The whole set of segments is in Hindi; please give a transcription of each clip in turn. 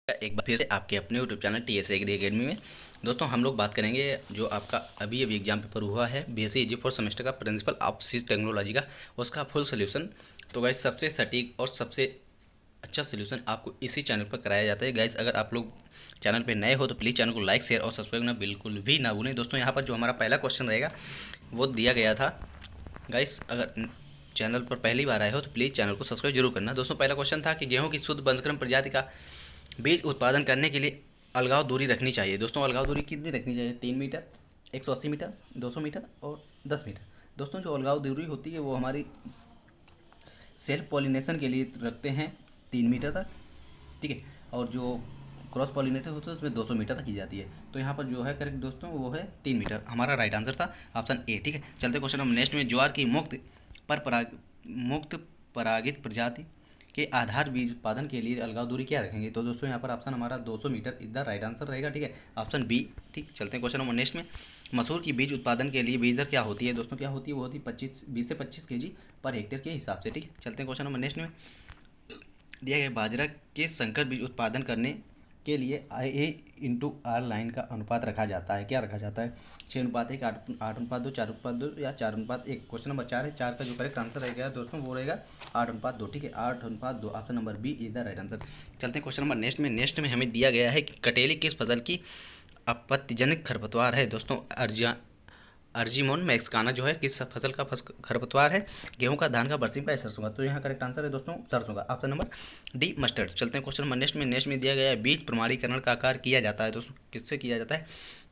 एक बार फिर से आपके अपने YouTube channel TS agri academy में दोस्तों हम लोग बात करेंगे जो आपका अभी अभी एग्जाम पेपर हुआ है BSc EG फोर्थ सेमेस्टर का प्रिंसिपल ऑफ सिस टेक्नोलॉजी का, उसका फुल सोल्यूशन। तो गाइस सबसे सटीक और सबसे अच्छा सोल्यूशन आपको इसी चैनल पर कराया जाता है। गाइस अगर आप लोग चैनल पे नए हो तो प्लीज़ चैनल को लाइक शेयर और सब्सक्राइब करना बिल्कुल भी ना भूलें। दोस्तों यहाँ पर जो हमारा पहला क्वेश्चन रहेगा वो दिया गया था। गाइस अगर चैनल पर पहली बार आए हो तो प्लीज़ चैनल को सब्सक्राइब जरूर करना। दोस्तों पहला क्वेश्चन था कि गेहूं की शुद्ध बंशकर्म प्रजाति का बीज उत्पादन करने के लिए अलगाव दूरी रखनी चाहिए। दोस्तों अलगाव दूरी कितनी रखनी चाहिए? 3 मीटर, 180 मीटर, 200 मीटर और 10 मीटर। दोस्तों जो अलगाव दूरी होती है वो हमारी सेल्फ पॉलिनेशन के लिए रखते हैं 3 मीटर तक, ठीक है। और जो क्रॉस पॉलिनेटर होता है उसमें 200 मीटर रखी जाती है। तो यहाँ पर जो है करेक्ट दोस्तों वो है 3 मीटर। हमारा राइट आंसर था ऑप्शन ए, ठीक है। चलते क्वेश्चन नंबर नेक्स्ट में, ज्वार की मुक्त परागित प्रजाति के आधार बीज उत्पादन के लिए अलगाव दूरी क्या रखेंगे? तो दोस्तों यहाँ पर ऑप्शन हमारा 200 मीटर इधर राइट आंसर रहेगा, ठीक है, ऑप्शन बी, ठीक। चलते हैं क्वेश्चन नंबर नेक्स्ट में, मसूर की बीज उत्पादन के लिए बीज दर क्या होती है? दोस्तों क्या होती है? वो होती है 20 से 25 kg पर हेक्टेयर के हिसाब से, ठीक है। चलते हैं क्वेश्चन नंबर नेक्स्ट में, दिया गया बाजरा के संकर बीज उत्पादन करने के लिए IA/R लाइन का अनुपात रखा जाता है, क्या रखा जाता है? 6:1, 8:2, 4:2 या 4:1। क्वेश्चन नंबर 4 है, 4 का जो करेक्ट आंसर रहेगा दोस्तों वो रहेगा 8:2, ठीक है, 8:2, option number B is the right answer. चलते हैं क्वेश्चन नंबर नेक्स्ट में हमें दिया गया है कि कटेली किस फसल की आपत्तिजनक खरपतवार है? दोस्तों अर्जिमोन मैक्सिकाना जो है किस फसल का खरपतवार है? गेहूं का, धान का, बरसीम का या सरसों का? तो यहाँ करेक्ट आंसर है दोस्तों सरसों का, ऑप्शन नंबर डी, मस्टर्ड। चलते हैं क्वेश्चन नंबर नेक्स्ट में दिया गया है, बीज प्रमाणीकरण का कार्य किया जाता है दोस्तों किससे किया जाता है?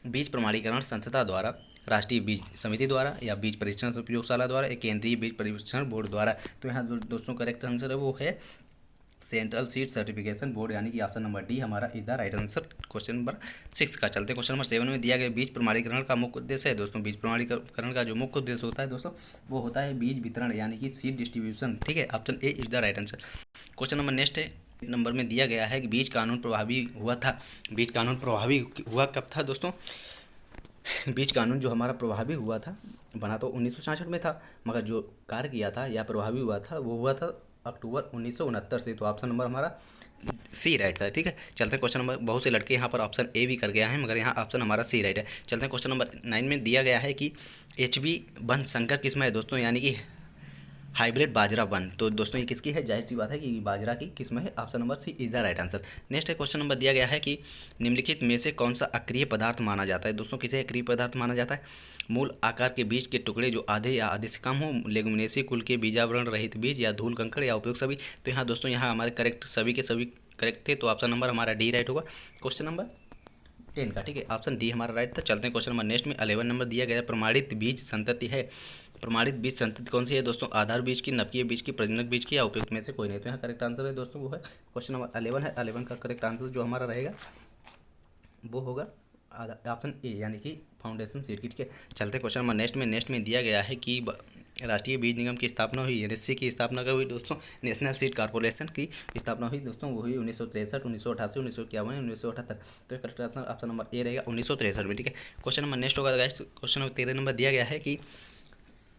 बीज प्रमाणीकरण संस्था द्वारा, राष्ट्रीय बीज समिति द्वारा या बीज परीक्षण प्रयोगशाला द्वारा या केंद्रीय बीज परीक्षण बोर्ड द्वारा? तो यहाँ दोस्तों करेक्ट आंसर है वो है सेंट्रल सीड सर्टिफिकेशन बोर्ड, यानी कि ऑप्शन नंबर डी हमारा is the right answer question number 6 का। चलते क्वेश्चन नंबर 7 में, दिया गया बीज प्रमाणीकरण का मुख्य उद्देश्य है। दोस्तों बीज प्रमाणीकरण का जो मुख्य उद्देश्य होता है दोस्तों वो होता है बीज वितरण, यानी कि सीड डिस्ट्रीब्यूशन, ठीक है, option A is the right answer. Question number next है, नंबर में दिया गया है कि बीज कानून प्रभावी हुआ था। बीज कानून प्रभावी हुआ कब था दोस्तों? बीज कानून जो हमारा प्रभावी हुआ था, बना तो 1966 में था, मगर जो कार्य किया था या प्रभावी हुआ था वो हुआ था अक्टूबर 1969 से। तो ऑप्शन नंबर हमारा सी राइट था, ठीक है। चलते हैं क्वेश्चन नंबर, बहुत से लड़के यहाँ पर ऑप्शन ए भी कर गया है मगर यहाँ ऑप्शन हमारा सी राइट है। चलते हैं क्वेश्चन नंबर 9 में, दिया गया है कि HB1 संकर किस्म है दोस्तों, यानी कि हाइब्रिड बाजरा वन। तो दोस्तों ये किसकी है? जाहिर सी बात है कि बाजरा की किस्म है, option number C is the right answer. Next है क्वेश्चन नंबर, दिया गया है कि निम्नलिखित में से कौन सा अक्रिय पदार्थ माना जाता है? दोस्तों किसे अक्रिय पदार्थ माना जाता है? मूल आकार के बीज के टुकड़े जो आधे या आधे से कम हो, लेगुमिनेसी कुल के बीजावरण रहित बीज, या धूल कंकड़, या उपयोग सभी। तो यहाँ दोस्तों यहाँ हमारे करेक्ट सभी के सभी करेक्ट थे, तो ऑप्शन नंबर हमारा डी राइट होगा क्वेश्चन नंबर 10 का, ठीक है, ऑप्शन डी हमारा राइट था। चलते हैं क्वेश्चन नंबर नेक्स्ट में, 11 नंबर, दिया गया प्रमाणित बीज संतति है। प्रमाणित बीज संतति कौन सी है दोस्तों? आधार बीज की, नपकीय बीज की, प्रजनक बीज की, या उपयुक्त में से कोई नहीं। तो यहाँ करेक्ट आंसर है दोस्तों वो है क्वेश्चन नंबर 11 है। 11 का करेक्ट आंसर जो हमारा रहेगा वो होगा ऑप्शन ए, यानी कि फाउंडेशन सीड की, ठीक है। चलते क्वेश्चन नंबर नेक्स्ट में दिया गया है कि राष्ट्रीय बीज निगम की स्थापना हुई, NSC की स्थापना कब हुई दोस्तों? नेशनल सीड कॉर्पोरेशन की स्थापना हुई दोस्तों, वो हुई 1963, 1988, 1951, 1978। तो करेक्ट आंसर ऑप्शन नंबर ए रहेगा 1963 में, ठीक है। क्वेश्चन नंबर नेक्स्ट होगा गाइस, क्वेश्चन नंबर 13 नंबर, दिया गया है कि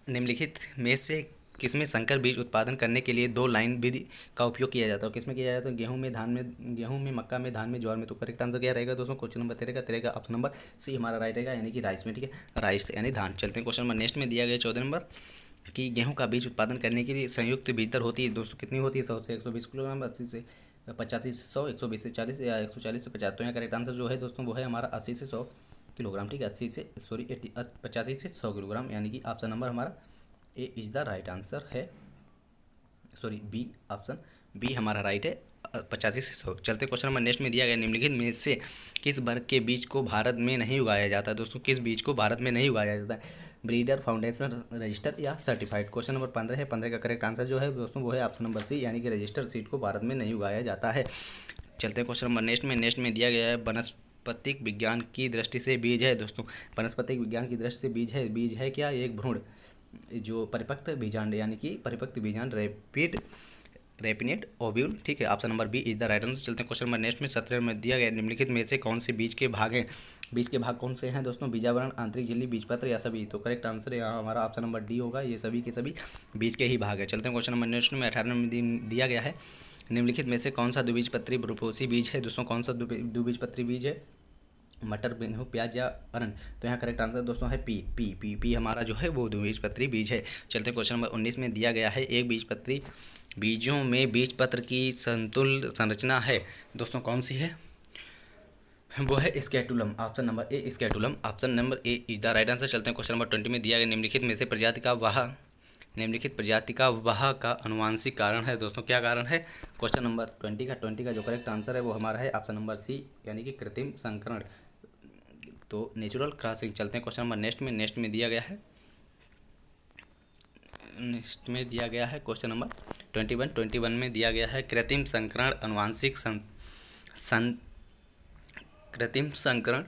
निम्नलिखित में से किसमें संकर बीज उत्पादन करने के लिए 2 लाइन विधि का उपयोग किया जाता है? किसमें किया जाता है? गेहूं में, धान में, गेहूं में, मक्का में, धान में, ज्वार में। तो करेक्ट आंसर क्या रहेगा दोस्तों? क्वेश्चन नंबर 13 का ऑप्शन नंबर सी हमारा राइट रहेगा, यानी कि राइस में, ठीक है, राइस यानी धान। चलते हैं क्वेश्चन नंबर नेक्स्ट में, दिया गया 14 नंबर कि गेहूं का बीज उत्पादन करने के लिए संयुक्त बीज दर होती है दोस्तों कितनी होती है? 100 से 120 किलोग्राम, 80 से 85 से 100, 120 से 40 या 140 से 50। तो यहाँ करेक्ट आंसर जो है दोस्तों वो है हमारा 80 से 100 किलोग्राम, ठीक है, 85 से 100 किलोग्राम, यानी कि ऑप्शन नंबर हमारा ए इज द राइट आंसर है, सॉरी बी, ऑप्शन बी हमारा राइट है 85 से 100। चलते क्वेश्चन नंबर नेक्स्ट में, दिया गया निम्नलिखित में से किस वर्ग के बीज को भारत में नहीं उगाया जाता है? दोस्तों किस बीज को भारत में नहीं उगाया जाता है? ब्रीडर, फाउंडेशन, रजिस्टर या सर्टिफाइड। क्वेश्चन नंबर 15 है, 15 का करेक्ट आंसर जो है दोस्तों वो है ऑप्शन नंबर सी, यानी कि रजिस्टर सीड को भारत में नहीं उगाया जाता है। चलते हैं क्वेश्चन नंबर नेक्स्ट में दिया गया है वनस्पतिक विज्ञान की दृष्टि से बीज है दोस्तों, वनस्पतिक विज्ञान की दृष्टि से बीज है क्या? एक भ्रूण जो परिपक्व बीजांड, यानी कि परिपक्व बीजांड, रेपिनेट ओव्यूल, ठीक है, option number B is the right answer. चलते हैं क्वेश्चन नंबर नेक्स्ट में, 17 में दिया गया निम्नलिखित में से कौन से बीज के भाग हैं? बीज के भाग कौन से हैं दोस्तों? बीजावरण, आंतरिक झिल्ली, बीजपत्र या सभी। तो करेक्ट आंसर यहाँ हमारा ऑप्शन नंबर डी होगा, ये सभी के सभी बीज के ही भाग है। चलते हैं क्वेश्चन नंबर नेक्स्ट में, 18 में दिया गया है निम्नलिखित में से कौन सा द्विबीजपत्री बहुपोषी बीज है दोस्तों? कौन सा द्विबीजपत्री बीज है? मटर, गेहूँ, प्याज या अरहर? तो यहाँ करेक्ट आंसर दोस्तों है पी। पी हमारा जो है वो द्विबीजपत्री बीज है। चलते हैं क्वेश्चन नंबर 19 में दिया गया है एक बीजपत्री बीजों में बीजपत्र की संतुल संरचना है दोस्तों, कौन सी है? वो है scutellum. Option number A scutellum. Option number A is the right answer. चलते हैं क्वेश्चन नंबर 20 में दिया गया निम्नलिखित प्रजाति का वह का अनुवांशिक कारण है दोस्तों, क्या कारण है? क्वेश्चन नंबर 20 का जो करेक्ट आंसर है वो हमारा है ऑप्शन नंबर सी, यानी कि कृत्रिम संकरण, तो नेचुरल क्रॉसिंग। चलते हैं क्वेश्चन नंबर नेक्स्ट में दिया गया है क्वेश्चन नंबर 21 में दिया गया है कृत्रिम संकरण कृत्रिम संकरण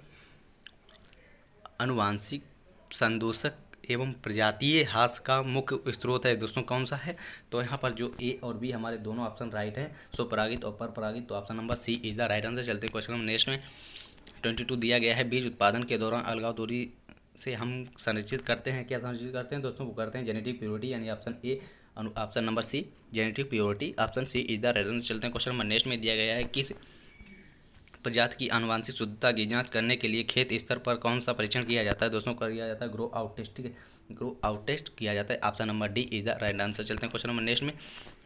अनुवांशिक संदूषक एवं प्रजातीय ह्रास का मुख्य स्रोत है दोस्तों, कौन सा है? तो यहाँ पर जो ए और बी हमारे दोनों ऑप्शन राइट हैं, स्वपरागित और परपरागित, तो option number C is the right answer. चलते क्वेश्चन नंबर नेक्स्ट में 22 दिया गया है बीज उत्पादन के दौरान अलगाव दूरी से हम संरक्षित करते हैं, क्या संरक्षित करते हैं दोस्तों? वो करते हैं जेनेटिक प्योरिटी, यानी option A option number C genetic purity, option C is the right answer. चलते हैं क्वेश्चन नंबर नेक्स्ट में दिया गया है किस प्रजाति की आनुवंशिक शुद्धता की जांच करने के लिए खेत स्तर पर कौन सा परीक्षण किया जाता है दोस्तों? किया जाता है ग्रो आउट टेस्ट, ठीक है, ग्रो आउट टेस्ट किया जाता है, option number D is the right answer. चलते हैं क्वेश्चन नंबर नेक्स्ट में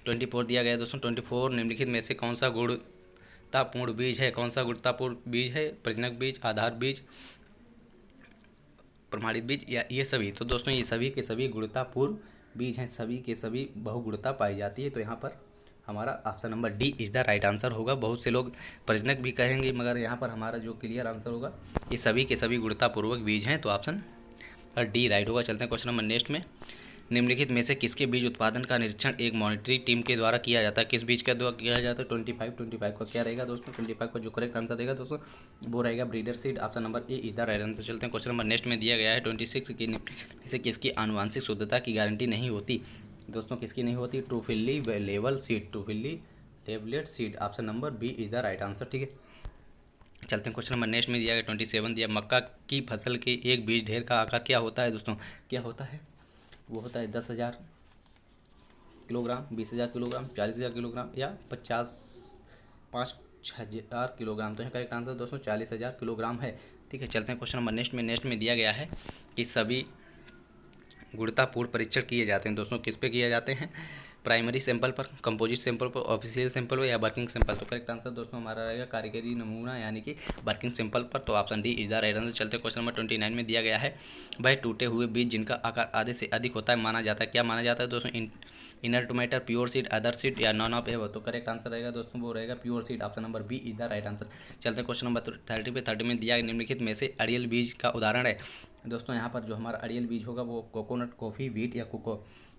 24 दिया गया है दोस्तों। 24 निम्नलिखित में से कौन सा गुणतापूर्ण बीज है? कौन सा गुणतापूर्ण बीज है? प्रजनक बीज, आधार बीज, प्रमाणित बीज या ये सभी? तो दोस्तों ये सभी के सभी गुणतापूर्ण बीज हैं, सभी के सभी बहुगुणता पाई जाती है, तो यहाँ पर हमारा option number D is the right answer होगा। बहुत से लोग प्रजनक भी कहेंगे, मगर यहाँ पर हमारा जो क्लियर आंसर होगा ये सभी के सभी गुणतापूर्वक बीज हैं, तो ऑप्शन डी राइट होगा। चलते हैं क्वेश्चन नंबर नेक्स्ट में निम्नलिखित में से किसके बीज उत्पादन का निरीक्षण एक मॉनिटरी टीम के द्वारा किया जाता है? किस बीज के द्वारा किया जाता है? 25 का क्या रहेगा दोस्तों? 25 का जो करेक्ट आंसर रहेगा दोस्तों वो रहेगा breeder seed, option number A is the right answer. चलते हैं क्वेश्चन नंबर नेक्स्ट में दिया गया है 26 की से किसकी आनुवांशिक शुद्धता की गारंटी नहीं होती दोस्तों? किसकी नहीं होती? ट्रूफिली लेवल सीड, ट्रूफिली लेवलेट सीड, option number B is the right answer, ठीक है। चलते हैं क्वेश्चन नंबर नेक्स्ट में दिया गया 27 दिया मक्का की फसल के एक बीज ढेर का आकार क्या होता है दोस्तों? क्या होता है? वो होता है 10,000 किलोग्राम, 20,000 किलोग्राम, 40,000 किलोग्राम या 5,000 किलोग्राम। तो यहाँ करेक्ट आंसर दोस्तों 40,000 किलोग्राम है, ठीक है। चलते हैं क्वेश्चन नंबर नेक्स्ट में दिया गया है कि सभी गुणतापूर्ण परीक्षण किए जाते हैं दोस्तों, किस पे किए जाते हैं? प्राइमरी सैंपल पर, कंपोजिट सैंपल पर, ऑफिशियल सैंपल पर या वर्किंग सैंपल? तो करेक्ट आंसर दोस्तों हमारा रहेगा कारीगरी नमूना, यानी कि वर्किंग सैंपल पर, तो option D is the right answer. चलते क्वेश्चन नंबर 29 में दिया गया है वह टूटे हुए बीज जिनका आकार आधे से अधिक होता है माना जाता है, क्या माना जाता है दोस्तों? Inert matter, pure seed, other seed या नॉन ऑफ एवर? तो करेक्ट आंसर रहेगा दोस्तों वो रहेगा pure seed, option number B is the right answer. चलते हैं क्वेश्चन नंबर 30 में दिया निम्नलिखित में से अड़ियल बीज का उदाहरण है दोस्तों। यहाँ पर जो हमारा अड़ियल बीज होगा वो कोकोनट, कॉफ़ी, व्हीट या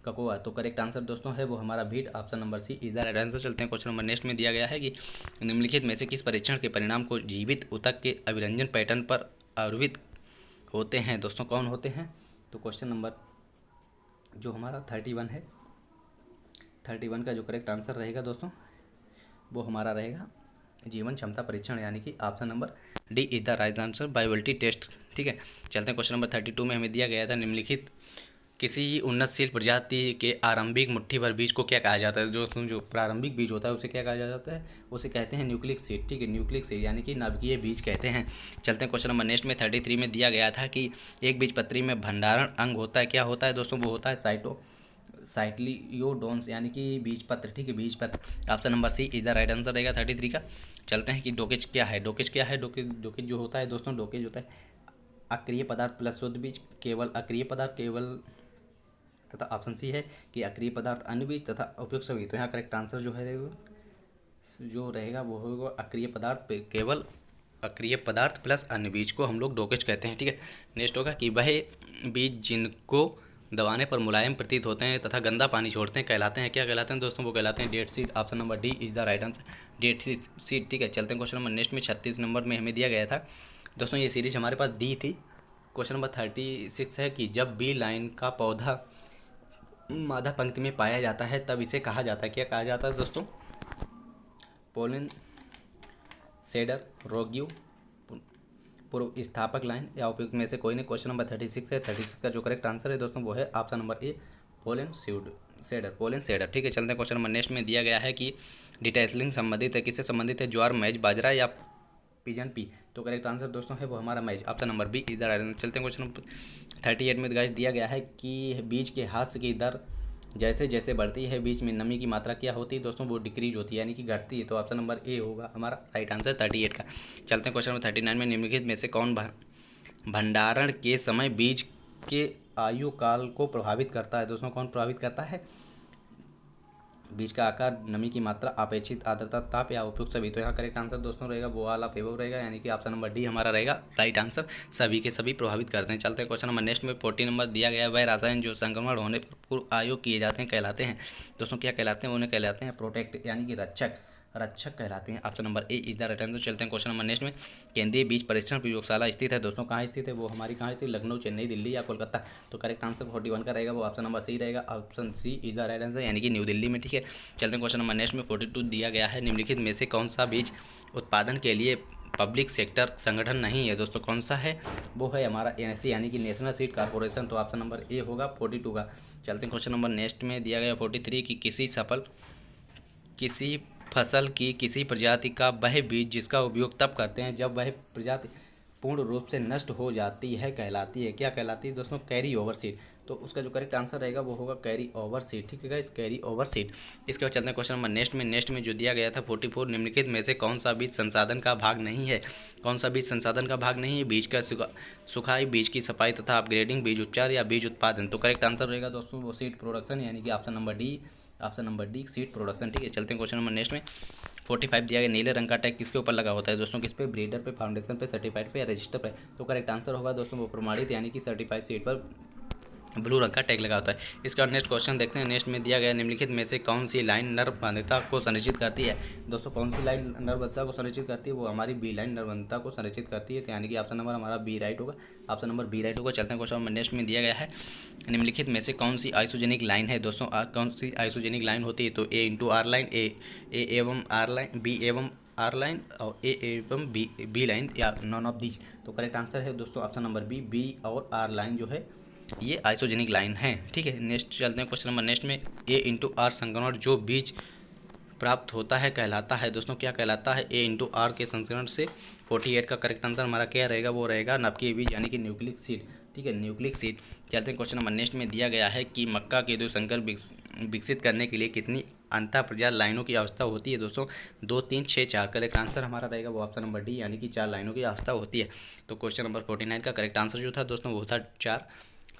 ककोआ, तो करेक्ट आंसर दोस्तों है वो हमारा wheat, option number C is the right answer. चलते हैं क्वेश्चन नंबर नेक्स्ट में दिया गया है कि निम्नलिखित में से किस परीक्षण के परिणाम को जीवित ऊतक के अभिरंजन पैटर्न पर आरोपित होते हैं दोस्तों, कौन होते हैं? तो क्वेश्चन नंबर जो हमारा 31 है, 31 का जो करेक्ट आंसर रहेगा दोस्तों वो हमारा रहेगा जीवन क्षमता परीक्षण, यानी कि option number D is the right answer, viability test, ठीक है। चलते हैं क्वेश्चन नंबर 32 में हमें दिया गया था निम्नलिखित किसी उन्नतशील प्रजाति के आरंभिक मुट्ठी भर बीज को क्या कहा जाता है दोस्तों? जो प्रारंभिक बीज होता है उसे क्या कहा जाता है? उसे कहते हैं न्यूक्लिक सीड, ठीक है, न्यूक्लिक सीड यानी कि नाभिकीय बीज कहते हैं। चलते हैं क्वेश्चन नंबर नेक्स्ट में 33 में दिया गया था कि एक बीजपत्री में भंडारण अंग होता है, क्या होता है दोस्तों? वो होता है साइक्लियोडोन्स, यानी कि बीजपत्र, ठीक है, बीजपत्र, option number C is the right answer रहेगा 33 का। चलते हैं कि डोकेज क्या है? डोकेज जो होता है दोस्तों, डोकेज होता है अक्रिय पदार्थ प्लस शुद्ध बीज, केवल अक्रिय पदार्थ, केवल, तथा ऑप्शन सी है कि अक्रिय पदार्थ अन्य बीज तथा उपयुक्त सभी। तो यहाँ करेक्ट आंसर जो रहेगा वो होगा अक्रिय पदार्थ, केवल अक्रिय पदार्थ प्लस अन्य बीज को हम लोग डोकेज कहते हैं, ठीक है। नेक्स्ट होगा कि वह बीज जिनको दबाने पर मुलायम प्रतीत होते हैं तथा गंदा पानी छोड़ते हैं कहलाते हैं, क्या कहलाते हैं दोस्तों? वो कहलाते हैं dead seed, option number D is the right answer, dead seed, ठीक है। चलते हैं क्वेश्चन नंबर नेक्स्ट में 36 नंबर में हमें दिया गया था दोस्तों, ये सीरीज हमारे पास डी थी। क्वेश्चन नंबर 36 है कि जब बी लाइन का पौधा मादा पंक्ति में पाया जाता है तब इसे कहा जाता है, क्या कहा जाता है दोस्तों? पोलन सेडर, रोग्यू, पूर्व स्थापक लाइन या उपयुक्त में से कोई नहीं। क्वेश्चन नंबर 36 है, 36 का जो करेक्ट आंसर है दोस्तों वो है ऑप्शन नंबर ए पोलन सेडर, पोलन सेडर। ठीक है, चलते हैं क्वेश्चन नंबर नेक्स्ट में दिया गया है कि डिटेसलिंग संबंधित है, किससे संबंधित है, ज्वार, मैज, बाजरा या पिजन पी। तो करेक्ट आंसर दोस्तों है वो हमारा maize, option number B is the right answer. चलते हैं क्वेश्चन नंबर 38 में गाइस दिया गया है कि बीज के ह्रास की दर जैसे जैसे बढ़ती है बीज में नमी की मात्रा क्या होती है दोस्तों, वो डिक्रीज होती है यानी कि घटती है। तो ऑप्शन नंबर ए होगा हमारा राइट आंसर 38 का। चलते हैं क्वेश्चन नंबर 39 में, निम्नलिखित में से कौन भंडारण के समय बीज के आयु काल को प्रभावित करता है दोस्तों, कौन प्रभावित करता है, बीज का आकार, नमी की मात्रा, अपेक्षित आर्द्रता, ताप या उपयुक्त सभी। तो यहाँ करेक्ट आंसर दोस्तों रहेगा वो वाला फेवर रहेगा, यानी कि ऑप्शन नंबर डी हमारा रहेगा राइट आंसर, सभी के सभी प्रभावित करते हैं। चलते हैं क्वेश्चन नंबर नेक्स्ट में 40 नंबर दिया गया है, वह रसायन जो संक्रमण होने पर पूर्व आयोग किए जाते हैं कहलाते हैं दोस्तों, क्या कहलाते हैं, उन्हें कहलाते हैं प्रोटेक्ट यानी कि रक्षक, रक्षक कहलाते हैं। Option number A is the right answer. चलते हैं क्वेश्चन नंबर नेक्स्ट में, केंद्रीय बीज परीक्षण प्रयोगशाला स्थित है दोस्तों, कहाँ स्थित है, वो हमारी कहाँ स्थित, लखनऊ, चेन्नई, दिल्ली या कोलकाता। तो करेक्ट आंसर 41 का रहेगा वो ऑप्शन नंबर सी रहेगा, option C is the right answer, यानी कि न्यू दिल्ली में। ठीक है, चलते हैं क्वेश्चन नंबर नेक्स्ट में 42 दिया गया है, निम्नलिखित में से कौन सा बीज उत्पादन के लिए पब्लिक सेक्टर संगठन नहीं है दोस्तों, कौन सा है, वो है हमारा एनएससी यानी कि नेशनल सीड कॉर्पोरेशन। तो ऑप्शन नंबर ए होगा 42 का। चलते हैं क्वेश्चन नंबर नेक्स्ट में दिया गया 43 की किसी फसल की किसी प्रजाति का वह बीज जिसका उपयोग तब करते हैं जब वह प्रजाति पूर्ण रूप से नष्ट हो जाती है कहलाती है, क्या कहलाती है दोस्तों, कैरी ओवर सीड। तो उसका जो करेक्ट आंसर रहेगा वो होगा कैरी ओवर सीड। ठीक है गाइस, कैरी ओवर सीड। इसके बाद चलते हैं क्वेश्चन नंबर नेक्स्ट में जो दिया गया था 44, निम्नलिखित में से कौन सा बीज संसाधन का भाग नहीं है, कौन सा बीज संसाधन का भाग नहीं है, बीज का सुखाई, बीज की सफाई तथा अपग्रेडिंग, बीज उपचार या बीज उत्पादन। तो करेक्ट आंसर रहेगा दोस्तों वो सीड प्रोडक्शन, यानी कि option number D, option number D seed production. ठीक है, चलते हैं क्वेश्चन नंबर नेक्स्ट में 45 दिया गया, नीले रंग का टैग किसके ऊपर लगा होता है दोस्तों, किस पे, ब्रीडर पे, फाउंडेशन पे, सर्टिफाइड पे या रजिस्टर पे। तो करेक्ट आंसर होगा दोस्तों वो प्रमाणित यानी कि सर्टिफाइड सीड पर ब्लू रंग का टैग लगा होता है। इसका नेक्स्ट क्वेश्चन देखते हैं, नेक्स्ट में दिया गया निम्नलिखित में से कौन सी लाइन नरबंधता को संरक्षित करती है दोस्तों, कौन सी लाइन नरबंधता को संरक्षित करती है, वो हमारी बी लाइन नरबंधता को संरक्षित करती है, तो यानी कि ऑप्शन नंबर हमारा बी राइट होगा, ऑप्शन नंबर बी राइट होगा। चलते हैं क्वेश्चन नंबर नेक्स्ट में दिया गया है, निम्नलिखित में से कौन सी आइसोजेनिक लाइन है दोस्तों, कौन सी आइसोजेनिक लाइन होती है, तो ए इंटू आर लाइन, ए एवं आर लाइन, बी एवं आर लाइन और ए एवं बी लाइन या नॉन ऑफ दीज। तो करेक्ट आंसर है दोस्तों ऑप्शन नंबर बी और आर लाइन जो है ये आइसोजेनिक लाइन है। ठीक है, नेक्स्ट चलते हैं क्वेश्चन नंबर नेक्स्ट में, ए इंटू आर संक्रमण जो बीज प्राप्त होता है कहलाता है दोस्तों, क्या कहलाता है, ए इंटू आर के संस्करण से। 48 का करेक्ट आंसर हमारा क्या रहेगा, वो रहेगा नपकीय बीज यानी कि न्यूक्लिक सीड। ठीक है, न्यूक्लिक सीड। चलते हैं क्वेश्चन नंबर नेक्स्ट में दिया गया है कि मक्का के दो संकर विकसित करने के लिए कितनी अंतः प्रजात लाइनों की आवश्यकता होती है दोस्तों, 2, 3, 6, 4। करेक्ट आंसर हमारा रहेगा वो ऑप्शन नंबर डी यानी कि 4 लाइनों की आवश्यकता होती है। तो क्वेश्चन नंबर 49 का करेक्ट आंसर जो था दोस्तों वो था 4।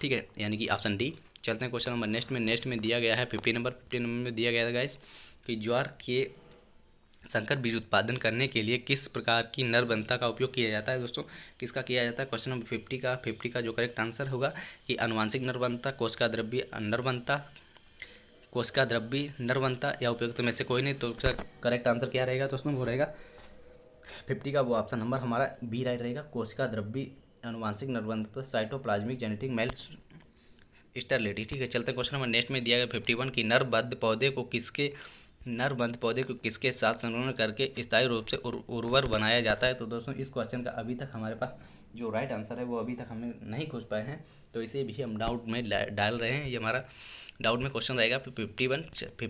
ठीक है, यानी कि ऑप्शन डी। चलते हैं क्वेश्चन नंबर नेक्स्ट में दिया गया है 50 नंबर में दिया गया है गाइस कि ज्वार के संकर बीज उत्पादन करने के लिए किस प्रकार की नरबंधता का उपयोग किया जाता है दोस्तों, किसका किया जाता है। क्वेश्चन नंबर 50 का जो करेक्ट आंसर होगा कि आनुवांशिक नरबंधता, कोशिका द्रव्य नरबंधता, कोशिका द्रव्य नरबंधता या उपयुक्त में से कोई नहीं। तो उसका करेक्ट आंसर क्या रहेगा दोस्तों, वो रहेगा 50 का वो ऑप्शन नंबर हमारा बी राइट रहेगा, कोशिका द्रव्य आनुवांशिक नरबंधता, साइटोप्लाज्मिक जेनेटिक मेल स्टेरिलिटी। ठीक है, चलते हैं क्वेश्चन नंबर नेक्स्ट में दिया गया 51 की नरबद्ध पौधे को किसके साथ संलग्न करके स्थायी रूप से उर्वर बनाया जाता है। तो दोस्तों इस क्वेश्चन का अभी तक हमारे पास जो राइट आंसर है वो अभी तक हमें नहीं खोज पाए हैं, तो इसे भी हम डाउट में डाल रहे हैं। ये हमारा डाउट में क्वेश्चन रहेगा। 52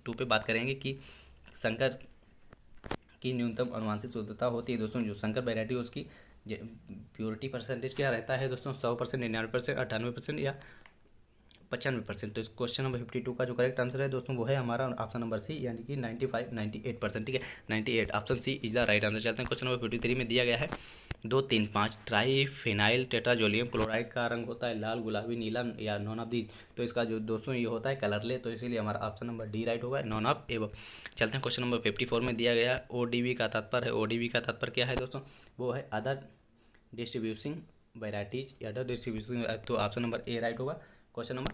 पे बात करेंगे कि संकर की न्यूनतम आनुवंशिक शुद्धता होती है दोस्तों, जो संकर वैरायटी उसकी प्योरिटी परसेंटेज क्या रहता है दोस्तों, 100%, 99%, 98% या 95%। तो इस क्वेश्चन नंबर 52 का जो करेक्ट आंसर है दोस्तों वो है हमारा ऑप्शन नंबर सी यानी कि 95, 98%। ठीक है, 98 option C is the right answer. चलते हैं क्वेश्चन नंबर 53 में दिया गया है 2, 3, 5 ट्राईफेनाइल टेट्राजोलियम क्लोराइड का रंग होता है लाल, गुलाबी, नीला या नॉन ऑफ दीज। तो इसका जो दोस्तों ये होता है कलरले, तो इसीलिए हमारा ऑप्शन नंबर डी राइट होगा, नॉन ऑफ एवं। चलते हैं क्वेश्चन नंबर 54 में दिया गया ओडीबी का तात्पर्य है, ओडीबी का तात्पर्य क्या है दोस्तों, वो है other distribution varieties, other distribution. तो ऑप्शन नंबर ए राइट होगा क्वेश्चन नंबर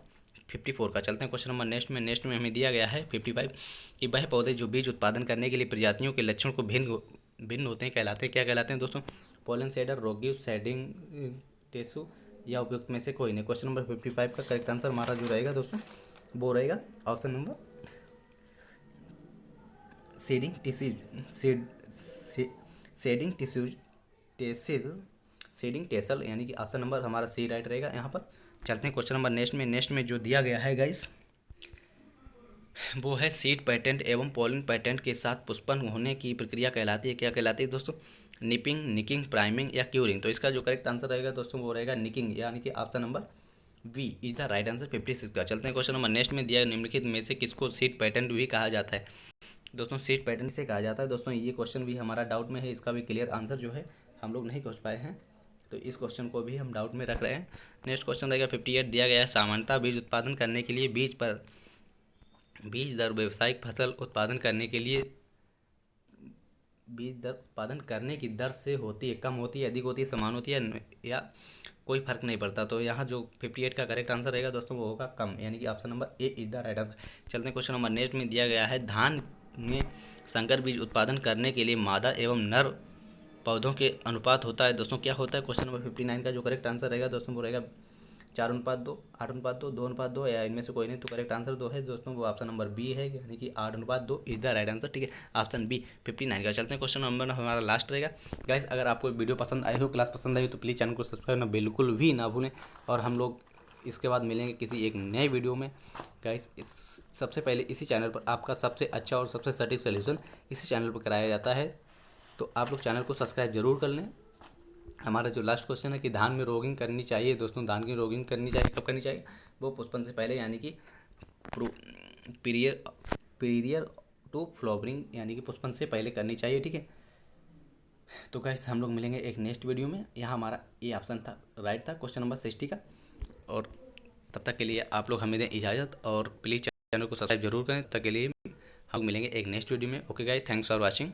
54 का। चलते हैं क्वेश्चन नंबर नेक्स्ट में हमें दिया गया है 55 कि वह पौधे जो बीज उत्पादन करने के लिए प्रजातियों के लक्षण को भिन्न होते हैं कहलाते हैं, क्या कहलाते हैं दोस्तों, पोलन सेडर, रोगी, सेडिंग टेसु या उपयुक्त में से कोई नहीं। क्वेश्चन नंबर 55 का करेक्ट आंसर हमारा जो रहेगा दोस्तों वो रहेगा ऑप्शन नंबर सेडिंग टेसल यानी कि ऑप्शन नंबर हमारा सी राइट रहेगा यहाँ पर। चलते हैं क्वेश्चन नंबर नेक्स्ट में जो दिया गया है गाइस वो है सीड पैटेंट एवं पोलन पैटेंट के साथ पुष्पन होने की प्रक्रिया कहलाती है। क्या कहलाती है दोस्तों? निपिंग, निकिंग, प्राइमिंग या क्यूरिंग। तो इसका जो करेक्ट आंसर रहेगा दोस्तों वो रहेगा निकिंग, यानी कि option number V is the right answer 56 का। चलते हैं क्वेश्चन नंबर नेक्स्ट में। दिया निम्नलिखित में से किसको सीड पैटेंट भी कहा जाता है? दोस्तों सीड पैटेंट से कहा जाता है। दोस्तों ये क्वेश्चन भी हमारा डाउट में है, इसका भी क्लियर आंसर जो है हम लोग नहीं खोज पाए हैं, तो इस क्वेश्चन को भी हम डाउट में रख रहे हैं। नेक्स्ट क्वेश्चन रहेगा 58। दिया गया है सामान्यतः बीज उत्पादन करने के लिए बीज दर व्यावसायिक फसल उत्पादन करने के लिए बीज दर उत्पादन करने की दर से होती है, कम होती है, अधिक होती है, समान होती है या कोई फर्क नहीं पड़ता। तो यहाँ जो 58 का करेक्ट आंसर रहेगा दोस्तों वो होगा कम, यानी कि option number A is the right answer. चलते हैं क्वेश्चन नंबर नेक्स्ट में। दिया गया है धान में संकर बीज उत्पादन करने के लिए मादा एवं नर पौधों के अनुपात होता है दोस्तों, क्या होता है? क्वेश्चन नंबर 59 का जो करेक्ट आंसर रहेगा दोस्तों वो रहेगा 4:2, 8:2, 2:2 या इनमें से कोई नहीं। तो करेक्ट आंसर दो है दोस्तों, वो ऑप्शन नंबर बी है, यानी कि 8:2 इज द राइट आंसर। ठीक है, ऑप्शन बी 59 का। चलते हैं क्वेश्चन नंबर हमारा लास्ट रहेगा। गाइस अगर आपको वीडियो पसंद आई हो, क्लास पसंद आई हो, तो प्लीज़ चैनल को सब्सक्राइब करना बिल्कुल भी ना भूलें। और हम लोग इसके बाद मिलेंगे किसी एक नए वीडियो में। गाइस सबसे पहले इसी चैनल पर आपका सबसे अच्छा और सबसे सटीक सोल्यूशन इसी चैनल पर कराया जाता है, तो आप लोग चैनल को सब्सक्राइब जरूर कर लें। हमारा जो लास्ट क्वेश्चन है कि धान में रोगिंग करनी चाहिए दोस्तों, धान की रोगिंग करनी चाहिए, कब करनी चाहिए? वो पुष्पन से पहले, यानी कि पीरियर पीरियर टू फ्लावरिंग, यानी कि पुष्पन से पहले करनी चाहिए। ठीक है, तो गाइस हम लोग मिलेंगे एक नेक्स्ट वीडियो में। यहाँ हमारा ये ऑप्शन था, राइट था, क्वेश्चन नंबर 60 का। और तब तक के लिए आप लोग हमें दें इजाज़त, और प्लीज़ चैनल को सब्सक्राइब जरूर करें। तब तक के लिए हम मिलेंगे एक नेक्स्ट वीडियो में। Okay guys, thanks for watching.